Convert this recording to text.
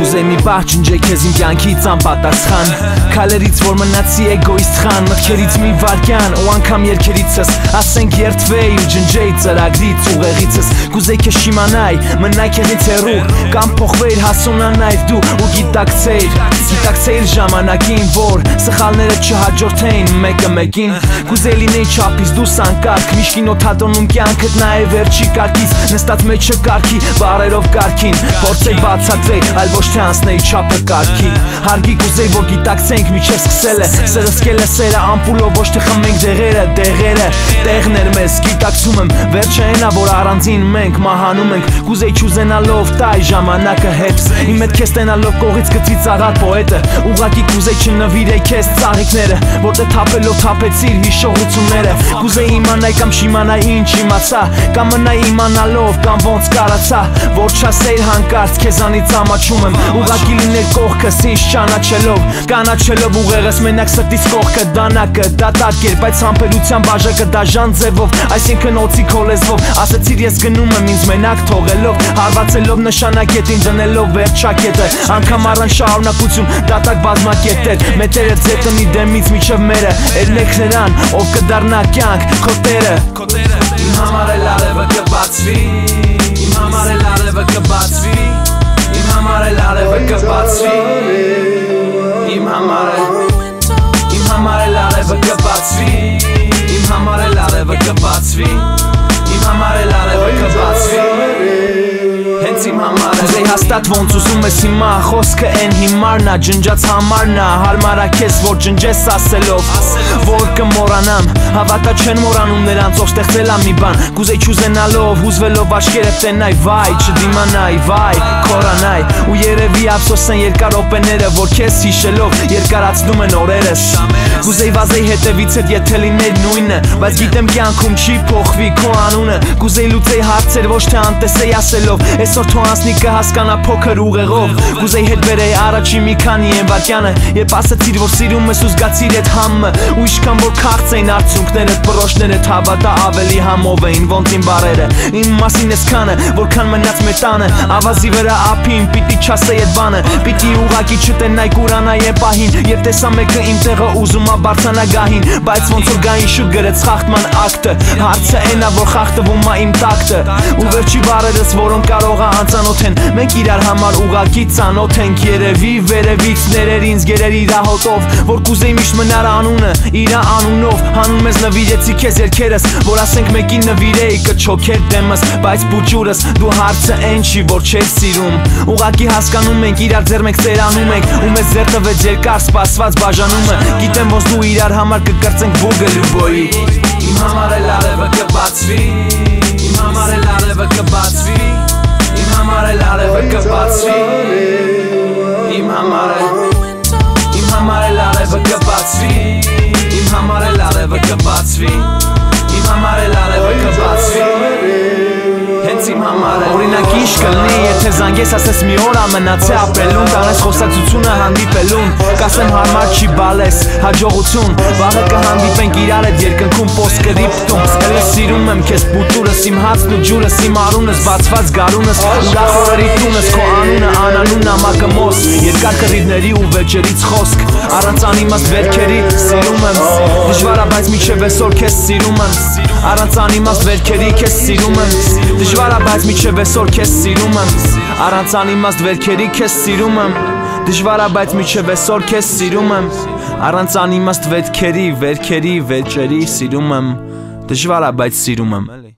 Կուզեի մի պահ ջնջեի քեզ իմ կյանքից անպատասխան Քայլերից որ մնացի էգոիստ խան Մտքերից մի վարքյան ու անգամ երգերիցս Ասենք երդվեի ու ջնջեի ծրագրից ուղեղիցս Կուզեի քեզ շիմանայի, մնայի քեզից հեռու Կամ փոխվեիր հասունանայր դու ու գիտակցեիր ժամանակին որ Սխալները չհաջորդեին մեկը մեկին Կուզեի լինեի չափից դու սանկարք Միշկին օթադոնում կյանքդ նայե վերջի կարգից Նստած մեջը կարգի, բարերով կարգին Փորձեի բացատրեի, այլ ոչ թե անցնեի չափը կարգի Հարգի կուզեի որ գիտակցենք միջև սկսել է Սերը սկել է սերը ամպուլով ոչ թե խմենք դեղերը Տեղներ մեզ գիտակցում եմ Վերջը այնա որ առանձին մենք մահանում ենք Կուզեի չուզենալով տայ ժամանակը հետս Իմ հետ քեզ տենալով կողից գծվի ծառատ պոետը Ուղղակի կուզեի չնվիրեի քեզ ծաղիկները Որտե թափելով թափեցիր հիշողությունները Կուզեի իմանայի կամ չիմանայի ինչ իմացա Կամ մնայի իմանալով կամ ոնց կարացա Որ չասեիր հանկարծ քեզանից ամաչում եմ Ուղղակի լիներ կողքս ինձ Կանաչելով ուղեղս մենակ սրտից կողքը Դանակը դատակ էր բայց համբերության բաժակը դաժան ձևով Այսինքն օծի քո լեզվով Ասեցիր ես գնում եմ ինձ մենակ թողելով Հարվածելով նշանակետին դնելով վերջակետը Անգամ առան շարունակություն դատակ բազմակետեր Մետերը ձետնի դեմից միջև մերը Էրնեք նրան ով կդառնա կյանք քո տերը Իմ համար էլ արևը կբացվի Իմ համար էլ արևը կբացվի Իմ համար էլ արևը կբացվի Իմ համար էլ արևը կբացվի Իմ համար էլ արևը կբացվի Իմ համար էլ արևը կբացվի Հենց իմ համար Կուզեի հաստատ ոնց ուզում ես հիմա Խոսքը են հիմարնա Ջնջած համարնա Հարմարա քեզ որ ջնջես ասելով Որ կմորանամ Հավատա չեն մորանում նրանց ով ստեղծել ա մի բան Կուզեի չուզենալով հուզվելով աչքերը տենայ Վայ չդիմանայ վայ քորանայ Ու երևի ափսոս են երկար օպեները Որ քեզ հիշելով երկարացնում են օրերս Կուզեի վազեի հետևից հետ եթե լիներ նույնը Բայց գիտեմ կյանքում չի փոխվի քո անունը Կուզեի լուծեի հարցեր ոչ թե անտեսեի ասելով Այսօր թո անցնի կհասկանա փոքր ուղեղով Կուզեի հետ բերեի առաջի մի քանի են վարքյանը Երբ ասացիր որ սիրում ես ու զգացիր այդ համը Ու իշքան որ քաղց էին արդյունքներդ բռոշներդ Հավատա ավելի համով էին ոնց իմ բարերը Իմ մասին ես քանը որքան մնաց մեր տանը Ավազի վրա ափին պիտի չասեի այդ բանը Պիտի ուղակի չտենայ կուրանայի է պահին Երբ տեսա մեկը իմ տեղը ուզում ա բարձանա գահին Բայց ոնց որ գային շուտ գրեց խախտման ակտը Հարցը այնա որ խախտվում ա իմ տակտը Ու վերջի բարերս որոնք կարող ա անծանոթ են Մենք իրար համար ուղակի ծանոթ ենք Երևի վերևից ներեր ինձ գերեր իրա հոտով Որ կուզեի միշտ մնար անունը իրա անունով Հանուն մեզ նվիրեցի քեզ երգերս Որ ասենք մեկին նվիրեի կչոքեր դեմս Բայց բուջուրս դու հարցը են չի որ չես սիրում Ուղակի հասկանում ենք իրար ձեր մենք ծերանում ենք Ու մեզ ձեր տվեց երկար սպասված բաժանումը Գիտեմ ոնց դու իրար համար կկրծենք բուգը լուբոյի Իմ համար էլ արևը կբացվի Իմ համար էլ արևը կբացվի Իմ համար էլ արևը կբացվի Իմ համար էլ արևը կբացվի Իմ համար էլ արևը կբացվի Իմ համար էլ արևը կբացվի Հենց իմ համար էլ Օրինակ ինչ կլինի եթե զանգես ասես մի օր ամնացե ապրելուն Տանես խոսակցությունը հանդիպելուն Կասեմ հարմար չի բալես հաջողություն Վաղը կհանդիպենք իրար հետ երկնքում պոստկրիպտում Էլ սիրում եմ քեզ բուտուրս իմ հացն ու ջուրս Իմ արունս բացված գարունս Ուրախ օրերի տունս քո անունը անանուն ամակմոս Երկար կռիվների ու վեճերից խոսք Առանց անիմաստ վերքերի սիրում եմ Դժվար ա բայց միջև այսօր քեզ սիրում եմ Առանց անիմաստ վերքերի քեզ սիրում եմ Դժվար ա բայց միջև այսօր քեզ սիրում եմ Առանց անիմաստ վերքերի քեզ սիրում եմ Դժվար ա բայց միջև այսօր քեզ սիրում եմ Առանց անիմաստ վերքերի վեճերի սիրում եմ Դժվար ա բայց սիրում եմ